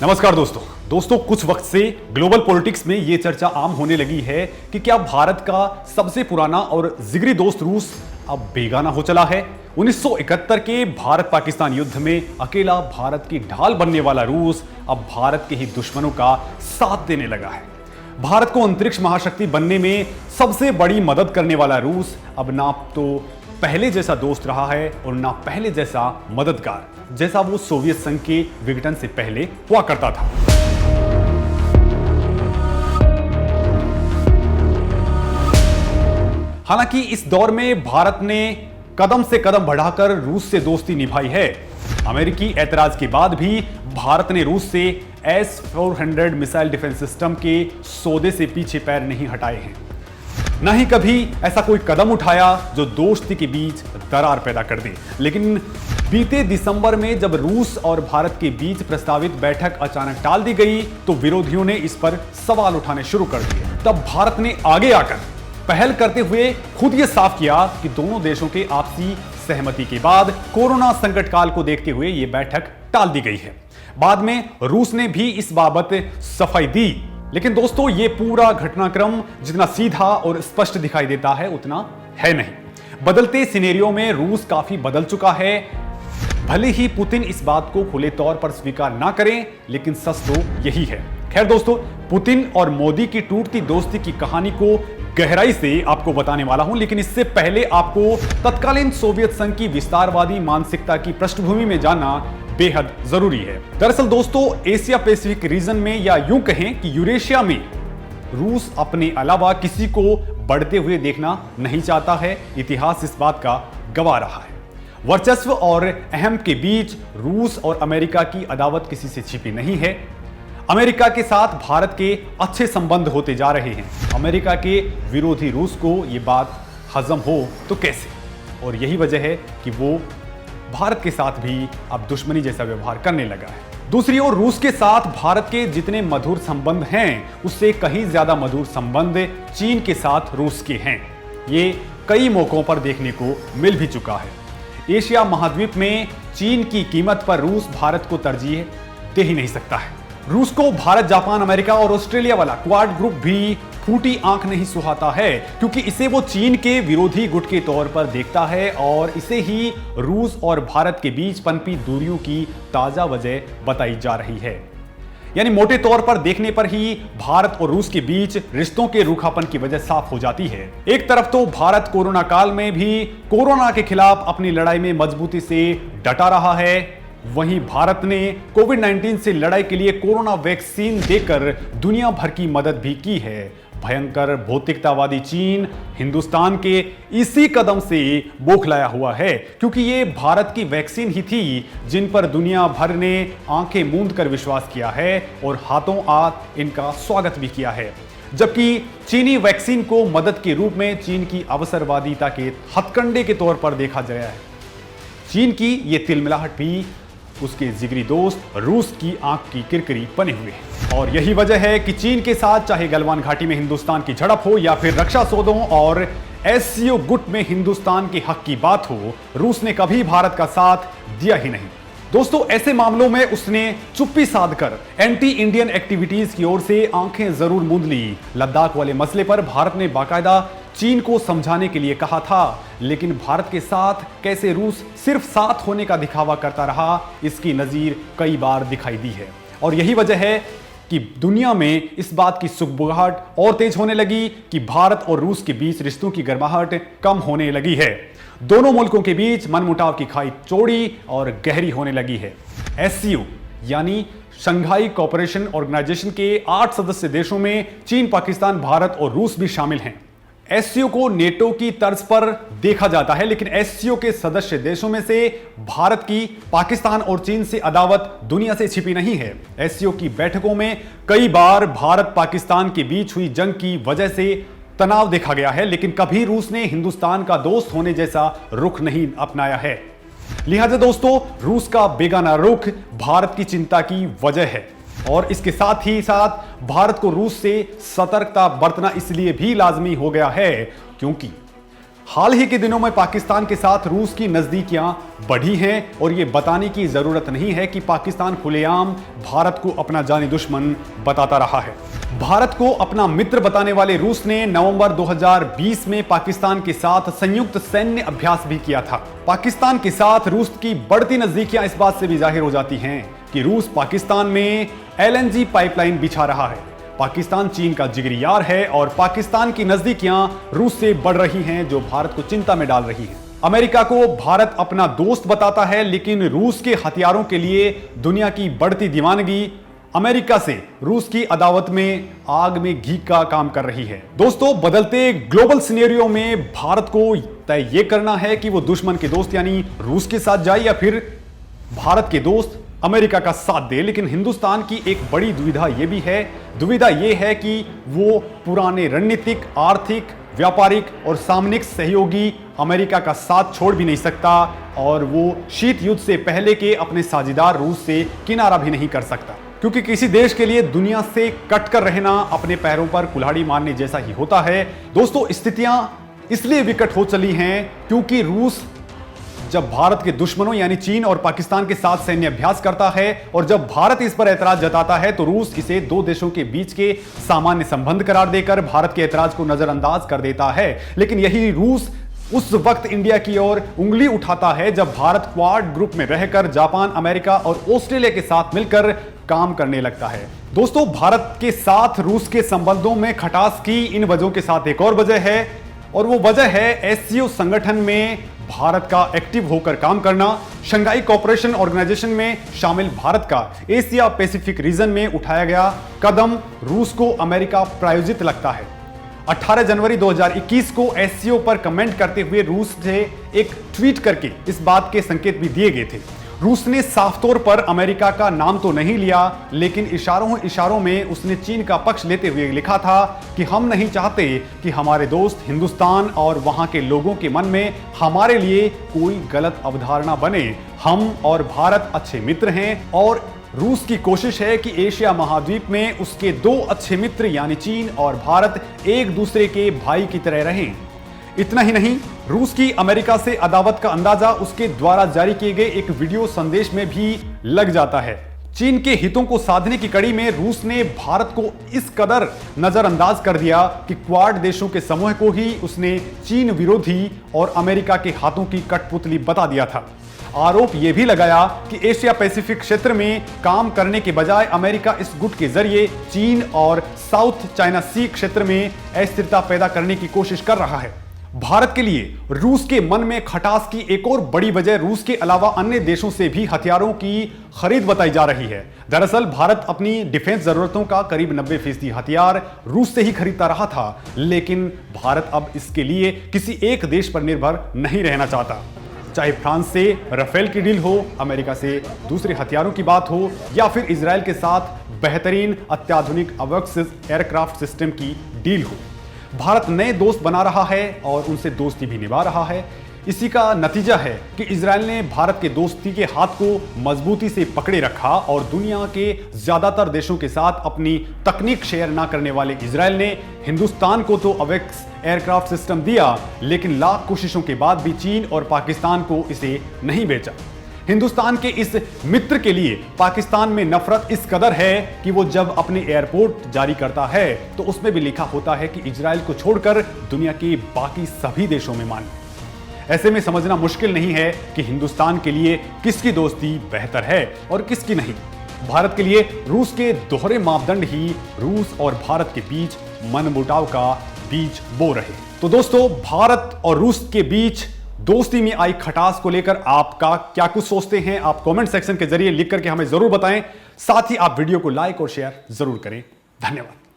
नमस्कार दोस्तों कुछ वक्त से ग्लोबल पॉलिटिक्स में यह चर्चा आम होने लगी है कि क्या भारत का सबसे पुराना और जिगरी दोस्त रूस अब बेगाना हो चला है। 1971 के भारत पाकिस्तान युद्ध में अकेला भारत की ढाल बनने वाला रूस अब भारत के ही दुश्मनों का साथ देने लगा है। भारत को अंतरिक्ष महाशक्ति बनने में सबसे बड़ी मदद करने वाला रूस अब ना तो पहले जैसा दोस्त रहा है और ना पहले जैसा मददगार, जैसा वो सोवियत संघ के विघटन से पहले हुआ करता था। हालांकि इस दौर में भारत ने कदम से कदम बढ़ाकर रूस से दोस्ती निभाई है। अमेरिकी ऐतराज के बाद भी भारत ने रूस से S-400 मिसाइल डिफेंस सिस्टम के सौदे से पीछे पैर नहीं हटाए हैं। न ही कभी ऐसा कोई कदम उठाया जो दोस्ती के बीच दरार पैदा कर दे। लेकिन बीते दिसंबर में जब रूस और भारत के बीच प्रस्तावित बैठक अचानक टाल दी गई तो विरोधियों ने इस पर सवाल उठाने शुरू कर दिए। तब भारत ने आगे आकर पहल करते हुए खुद ये साफ किया कि दोनों देशों के आपसी सहमति के बाद कोरोना संकट काल को देखते हुए ये बैठक टाल दी गई है। बाद में रूस ने भी इस बाबत सफाई दी। लेकिन दोस्तों, ये पूरा घटनाक्रम जितना सीधा और स्पष्ट दिखाई देता है उतना है नहीं। बदलते सिनेरियो में रूस काफी बदल चुका है। भले ही पुतिन इस बात को खुले तौर पर स्वीकार ना करें, लेकिन सच तो यही है। खैर दोस्तों, पुतिन और मोदी की टूटती दोस्ती की कहानी को गहराई से आपको बताने वाला हूं, लेकिन इससे पहले आपको तत्कालीन सोवियत संघ की विस्तारवादी मानसिकता की पृष्ठभूमि में जानना बेहद जरूरी है। दरअसल दोस्तों, एशिया पैसिफिक रीजन में या यूं कहें कि यूरेशिया में रूस अपने अलावा किसी को बढ़ते हुए देखना नहीं चाहता है। इतिहास इस बात का गवाह रहा है। वर्चस्व और अहम के बीच रूस और अमेरिका की अदावत किसी से छिपी नहीं है। अमेरिका के साथ भारत के अच्छे संबंध होते जा रहे हैं। अमेरिका के विरोधी रूस को यह बात हजम हो तो कैसे, और यही वजह है कि वो भारत के साथ भी अब दुश्मनी जैसा व्यवहार करने लगा है। दूसरी ओर रूस के साथ भारत के जितने मधुर संबंध हैं, उससे कहीं ज्यादा मधुर संबंध चीन के साथ रूस के हैं। ये कई मौकों पर देखने को मिल भी चुका है। एशिया महाद्वीप में चीन की कीमत पर रूस भारत को तरजीह दे ही नहीं सकता है। रूस को भारत, जापान, अमेरिका और ऑस्ट्रेलिया वाला क्वाड ग्रुप भी फूटी आंख नहीं सुहाता है, क्योंकि इसे वो चीन के विरोधी गुट के तौर पर देखता है और इसे ही रूस और भारत के बीच पनपी दूरियों की ताजा वजह बताई जा रही है। यानी मोटे तौर पर देखने पर ही भारत और रूस के बीच रिश्तों के रूखापन की वजह साफ हो जाती है। एक तरफ तो भारत कोरोना काल में भी कोरोना के खिलाफ अपनी लड़ाई में मजबूती से डटा रहा है, वहीं भारत ने कोविड-19 से लड़ाई के लिए कोरोना वैक्सीन देकर दुनिया भर की मदद भी की है। भयंकर भौतिकतावादी चीन हिंदुस्तान के इसी कदम से बौखलाया हुआ है, क्योंकि ये भारत की वैक्सीन ही थी जिन पर दुनिया भर ने आंखें मूंद कर विश्वास किया है और हाथों हाथ इनका स्वागत भी किया है। जबकि चीनी वैक्सीन को मदद के रूप में चीन की अवसरवादिता के हथकंडे के तौर पर देखा गया है। चीन की ये तिलमिलाहट भी उसके जिगरी दोस्त रूस की आंख की किरकिरी बने हुए हैं। और यही वजह है कि चीन के साथ चाहे गलवान घाटी में हिंदुस्तान की झड़प हो या फिर रक्षा सौदों और SCO गुट में हिंदुस्तान के हक की बात हो, रूस ने कभी भारत का साथ दिया ही नहीं। दोस्तों, ऐसे मामलों में उसने चुप्पी साधकर एंटी इंडियन एक्टिविटीज की ओर से आंखें जरूर मूंद ली। लद्दाख वाले मसले पर भारत ने बाकायदा चीन को समझाने के लिए कहा था, लेकिन भारत के साथ कैसे रूस सिर्फ साथ होने का दिखावा करता रहा, इसकी नजीर कई बार दिखाई दी है। और यही वजह है कि दुनिया में इस बात की सुगबुगाहट और तेज होने लगी कि भारत और रूस के बीच रिश्तों की गर्माहट कम होने लगी है। दोनों मुल्कों के बीच मनमुटाव की खाई चौड़ी और गहरी होने लगी है। SCO यानी शंघाई कोऑपरेशन ऑर्गेनाइजेशन के 8 सदस्य देशों में चीन, पाकिस्तान, भारत और रूस भी शामिल हैं। SCO को नेटो की तर्ज पर देखा जाता है, लेकिन SCO के सदस्य देशों में से भारत की पाकिस्तान और चीन से अदावत दुनिया से छिपी नहीं है। SCO की बैठकों में कई बार भारत पाकिस्तान के बीच हुई जंग की वजह से तनाव देखा गया है, लेकिन कभी रूस ने हिंदुस्तान का दोस्त होने जैसा रुख नहीं अपनाया है। लिहाजा दोस्तों, रूस का बेगाना रुख भारत की चिंता की वजह है और इसके साथ ही साथ भारत को रूस से सतर्कता बरतना इसलिए भी लाजमी हो गया है क्योंकि हाल ही के दिनों में पाकिस्तान के साथ रूस की नजदीकियां बढ़ी हैं और यह बताने की जरूरत नहीं है कि पाकिस्तान खुलेआम भारत को अपना जानी दुश्मन बताता रहा है। भारत को अपना मित्र बताने वाले रूस ने नवंबर 2020 में पाकिस्तान के साथ संयुक्त सैन्य अभ्यास भी किया था। पाकिस्तान के साथ रूस की बढ़ती नजदीकियां इस बात से भी जाहिर हो जाती हैं कि रूस पाकिस्तान में LNG पाइपलाइन बिछा रहा है। पाकिस्तान चीन का जिगरी यार है और पाकिस्तान की नजदीकियां रूस से बढ़ रही हैं, जो भारत को चिंता में डाल रही हैं। अमेरिका को भारत अपना दोस्त बताता है, लेकिन रूस के हथियारों के लिए दुनिया की बढ़ती दीवानगी अमेरिका से रूस की अदावत में आग में घी का काम कर रही है। दोस्तों, बदलते ग्लोबल सिनेरियो में भारत को तय यह करना है कि वो दुश्मन के दोस्त यानी रूस के साथ जाए या फिर भारत के दोस्त अमेरिका का साथ दे। लेकिन हिंदुस्तान की एक बड़ी दुविधा यह है कि वो पुराने रणनीतिक, आर्थिक, व्यापारिक और सामरिक सहयोगी अमेरिका का साथ छोड़ भी नहीं सकता और वो शीत युद्ध से पहले के अपने साझेदार रूस से किनारा भी नहीं कर सकता, क्योंकि किसी देश के लिए दुनिया से कटकर रहना अपने पैरों पर कुल्हाड़ी मारने जैसा ही होता है। दोस्तों, स्थितियां इसलिए विकट हो चली हैं क्योंकि रूस जब भारत के दुश्मनों यानी चीन और पाकिस्तान के साथ सैन्य अभ्यास करता है और जब भारत इस पर ऐतराज जताता है तो रूस इसे दो देशों के बीच के सामान्य संबंध करार देकर भारत के ऐतराज को नजरअंदाज कर देता है। लेकिन यही रूस उस वक्त इंडिया की ओर उंगली उठाता है जब भारत क्वाड ग्रुप में रहकर जापान, अमेरिका और ऑस्ट्रेलिया के साथ मिलकर काम करने लगता है। दोस्तों, भारत के साथ रूस के संबंधों में खटास की इन वजहों के साथ एक और वजह है और वो वजह है SCO संगठन में भारत का एक्टिव होकर काम करना। शंघाई कोऑपरेशन ऑर्गेनाइजेशन में शामिल भारत का एशिया पैसिफिक रीजन में उठाया गया कदम रूस को अमेरिका प्रायोजित लगता है। 18 जनवरी 2021 को SCO पर कमेंट करते हुए रूस से एक ट्वीट करके इस बात के संकेत भी दिए गए थे। रूस ने साफ तौर पर अमेरिका का नाम तो नहीं लिया, लेकिन इशारों में उसने चीन का पक्ष लेते हुए लिखा था कि हम नहीं चाहते कि हमारे दोस्त हिंदुस्तान और वहां के लोगों के मन में हमारे लिए कोई गलत अवधारणा बने। हम और भारत अच्छे मित्र हैं और रूस की कोशिश है कि एशिया महाद्वीप में उसके दो अच्छे मित्र यानी चीन और भारत एक दूसरे के भाई की तरह रहें। इतना ही नहीं, रूस की अमेरिका से अदावत का अंदाजा उसके द्वारा जारी किए गए एक वीडियो संदेश में भी लग जाता है। चीन के हितों को साधने की कड़ी में रूस ने भारत को इस कदर नजरअंदाज कर दिया कि क्वाड देशों के समूह को ही उसने चीन विरोधी और अमेरिका के हाथों की कठपुतली बता दिया था। आरोप यह भी लगाया कि एशिया पैसिफिक क्षेत्र में काम करने के बजाय अमेरिका इस गुट के जरिए चीन और साउथ चाइना सी क्षेत्र में अस्थिरता पैदा करने की कोशिश कर रहा है। भारत के लिए रूस के मन में खटास की एक और बड़ी वजह रूस के अलावा अन्य देशों से भी हथियारों की खरीद बताई जा रही है। दरअसल भारत अपनी डिफेंस जरूरतों का करीब 90% हथियार रूस से ही खरीदता रहा था, लेकिन भारत अब इसके लिए किसी एक देश पर निर्भर नहीं रहना चाहता। चाहे फ्रांस से राफेल की डील हो, अमेरिका से दूसरे हथियारों की बात हो या फिर इजराइल के साथ बेहतरीन अत्याधुनिक अवॉक्स एयरक्राफ्ट सिस्टम की डील हो, भारत नए दोस्त बना रहा है और उनसे दोस्ती भी निभा रहा है। इसी का नतीजा है कि इजराइल ने भारत के दोस्ती के हाथ को मजबूती से पकड़े रखा और दुनिया के ज्यादातर देशों के साथ अपनी तकनीक शेयर ना करने वाले इजराइल ने हिंदुस्तान को तो अवॉक्स एयरक्राफ्ट सिस्टम दिया, लेकिन लाख कोशिशों के बाद भी चीन और पाकिस्तान को इसे नहीं बेचा। हिंदुस्तान के इस मित्र के लिए पाकिस्तान में नफरत इस कदर है कि वो जब अपने एयरपोर्ट जारी करता है तो उसमें भी लिखा होता है कि इजराइल को छोड़कर दुनिया के बाकी सभी देशों में माने। ऐसे में समझना मुश्किल नहीं है कि हिंदुस्तान के लिए किसकी दोस्ती बेहतर है और किसकी नहीं। भारत के लिए रूस के दोहरे मापदंड ही रूस और भारत के बीच मनमुटाव का बीज बो रहे। तो दोस्तों, भारत और रूस के बीच दोस्ती में आई खटास को लेकर आपका क्या कुछ सोचते हैं, आप कमेंट सेक्शन के जरिए लिख करके हमें जरूर बताएं। साथ ही आप वीडियो को लाइक और शेयर जरूर करें। धन्यवाद।